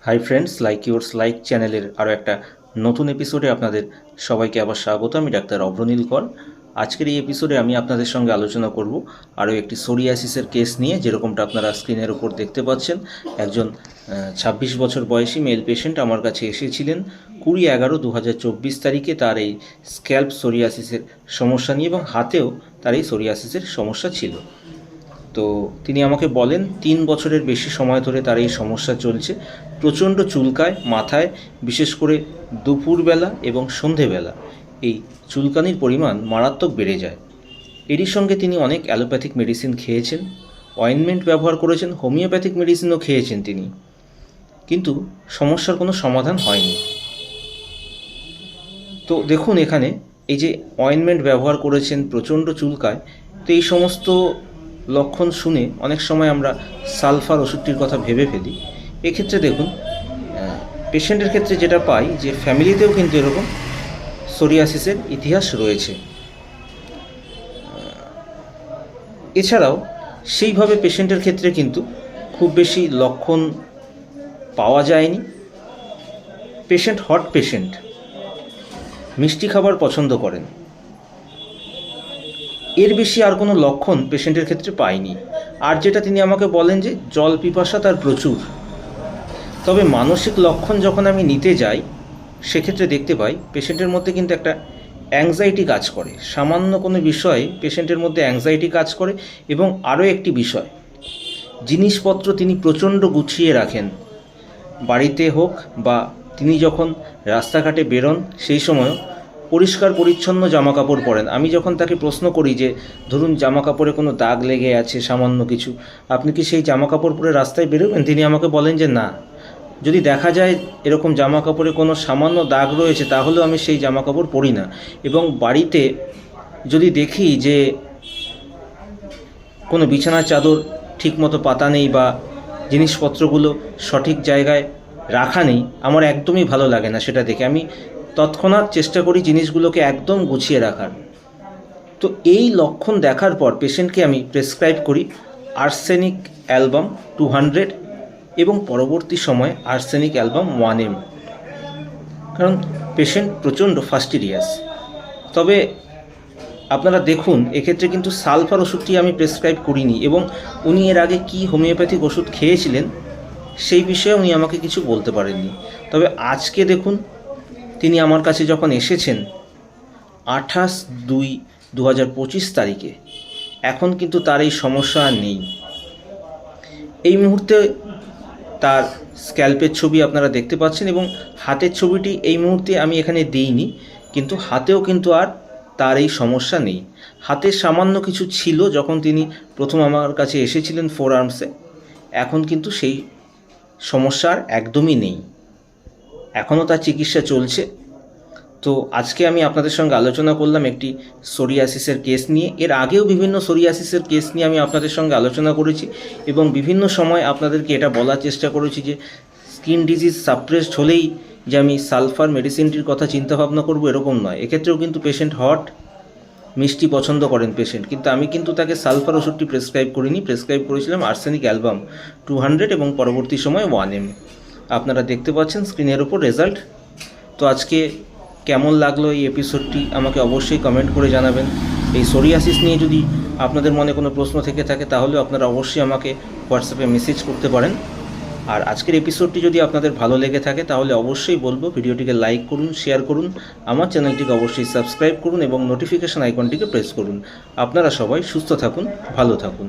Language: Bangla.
Hi friends, like yours like চ্যানেলের আরও একটা নতুন এপিসোডে আপনাদের সবাইকে আবার স্বাগত। আমি ডাক্তার অভ্রনীল কর। আজকের এই এপিসোডে আমি আপনাদের সঙ্গে আলোচনা করব আরও একটি সোরিয়াসিসের কেস নিয়ে। যেরকমটা আপনারা স্ক্রিনের ওপর দেখতে পাচ্ছেন, একজন 26 বছর বয়সী মেল পেশেন্ট আমার কাছে এসেছিলেন 20/11/2024 তারিখে। তার এই স্ক্যাল্প সোরিয়াসিসের সমস্যা নিয়ে এবং হাতেও তার এই সোরিয়াসিসের সমস্যা ছিল। তো তিনি আমাকে বলেন 3 বছরের বেশি সময় ধরে তার এই সমস্যা চলছে। প্রচণ্ড চুলকায় মাথায়, বিশেষ করে দুপুরবেলা এবং সন্ধেবেলা এই চুলকানির পরিমাণ মারাত্মক বেড়ে যায়। এরই সঙ্গে তিনি অনেক অ্যালোপ্যাথিক মেডিসিন খেয়েছেন, অয়েনমেন্ট ব্যবহার করেছেন, হোমিওপ্যাথিক মেডিসিনও খেয়েছেন তিনি, কিন্তু সমস্যার কোনো সমাধান হয়নি। তো দেখুন, এখানে এই যে অয়েনমেন্ট ব্যবহার করেছেন, প্রচণ্ড চুলকায়, তো এই সমস্ত লক্ষণ শুনে অনেক সময় আমরা সালফার ওষুধটির কথা ভেবে ফেলি। এক্ষেত্রে দেখুন, পেশেন্টের ক্ষেত্রে যেটা পাই যে ফ্যামিলিতেও কিন্তু এরকম সোরিয়াসিসের ইতিহাস রয়েছে। এছাড়াও সেইভাবে পেশেন্টের ক্ষেত্রে কিন্তু খুব বেশি লক্ষণ পাওয়া যায়নি। পেশেন্ট হট পেশেন্ট, মিষ্টি খাবার পছন্দ করেন, এর বেশি আর কোনো লক্ষণ পেশেন্টের ক্ষেত্রে পাইনি। আর যেটা তিনি আমাকে বলেন যে জল পিপাসা তার প্রচুর। তবে মানসিক লক্ষণ যখন আমি নিতে যাই, সেক্ষেত্রে দেখতে পাই পেশেন্টের মধ্যে কিন্তু একটা অ্যাংজাইটি কাজ করে। সামান্য কোনো বিষয়ে পেশেন্টের মধ্যে অ্যাংজাইটি কাজ করে। এবং আরও একটি বিষয়, জিনিসপত্র তিনি প্রচণ্ড গুছিয়ে রাখেন। বাড়িতে হোক বা তিনি যখন রাস্তাঘাটে বেরোন, সেই সময়ও পরিষ্কার পরিচ্ছন্ন জামাকাপড় পরেন। আমি যখন তাকে প্রশ্ন করি যে ধরুন জামাকাপড়ে কোনো দাগ লেগে আছে সামান্য কিছু, আপনি কি সেই জামাকাপড় পরে রাস্তায় বেরোবেন? তিনি আমাকে বলেন যে না, যদি দেখা যায় এরকম জামাকাপড়ে কোনো সামান্য দাগ রয়েছে তাহলেও আমি সেই জামাকাপড় পরি না। এবং বাড়িতে যদি দেখি যে কোনো বিছানার চাদর ঠিকমতো পাতা নেই বা জিনিসপত্রগুলো সঠিক জায়গায় রাখা নেই, আমার একদমই ভালো লাগে না সেটা দেখে। আমি তৎক্ষণাৎ চেষ্টা করি জিনিসগুলোকে একদম গুছিয়ে রাখার। তো এই লক্ষণ দেখার পর পেশেন্টকে আমি প্রেসক্রাইব করি আর্সেনিক অ্যালবাম 200 এবং পরবর্তী সময়ে আর্সেনিক অ্যালবাম 1M, কারণ পেশেন্ট প্রচণ্ড ফাস্টিরিয়াস। তবে আপনারা দেখুন, এক্ষেত্রে কিন্তু সালফার ওষুধটি আমি প্রেসক্রাইব করিনি এবং উনি এর আগে কি হোমিওপ্যাথিক ওষুধ খেয়েছিলেন সেই বিষয়ে উনি আমাকে কিছু বলতে পারেননি। তবে আজকে দেখুন, তিনি আমার কাছে যখন এসেছেন 28/2/2025 তারিখে, এখন কিন্তু তার এই সমস্যা আর নেই। এই মুহূর্তে তার স্ক্যাল্পের ছবি আপনারা দেখতে পাচ্ছেন এবং হাতের ছবিটি এই মুহূর্তে আমি এখানে দিইনি, কিন্তু হাতেও কিন্তু আর তার এই সমস্যা নেই। হাতে সামান্য কিছু ছিল যখন তিনি প্রথম আমার কাছে এসেছিলেন ফোর আর্মসে, এখন কিন্তু সেই সমস্যা আর একদমই নেই। এখনও তার চিকিৎসা চলছে। তো আজকে আমি আপনাদের সঙ্গে আলোচনা করলাম একটি সোরিয়াসিসের কেস নিয়ে। এর আগেও বিভিন্ন সোরিয়াসিসের কেস নিয়ে আমি আপনাদের সঙ্গে আলোচনা করেছি এবং বিভিন্ন সময় আপনাদেরকে এটা বলার চেষ্টা করেছি যে স্কিন ডিজিজ সাপ্রেসড হলেই যে আমি সালফার মেডিসিনটির কথা চিন্তাভাবনা করব এরকম নয়। এক্ষেত্রেও কিন্তু পেশেন্ট হট মিষ্টি পছন্দ করেন পেশেন্ট, কিন্তু আমি কিন্তু তাকে সালফার ওষুধটি প্রেসক্রাইব করিনি। প্রেসক্রাইব করেছিলাম আর্সেনিক অ্যালবাম 200 এবং পরবর্তী সময় 1M। আপনারা দেখতে পাচ্ছেন স্ক্রিনের ওপর রেজাল্ট। তো আজকে কেমন লাগলো এই এপিসোডটি আমাকে অবশ্যই কমেন্ট করে জানাবেন। এই সোরিয়াসিস নিয়ে যদি আপনাদের মনে কোনো প্রশ্ন থেকে থাকে তাহলে আপনারা অবশ্যই আমাকে হোয়াটসঅ্যাপে মেসেজ করতে পারেন। আর আজকের এপিসোডটি যদি আপনাদের ভালো লেগে থাকে তাহলে অবশ্যই বলবো ভিডিওটিকে লাইক করুন, শেয়ার করুন, আমার চ্যানেলটিকে অবশ্যই সাবস্ক্রাইব করুন এবং নোটিফিকেশান আইকনটিকে প্রেস করুন। আপনারা সবাই সুস্থ থাকুন, ভালো থাকুন।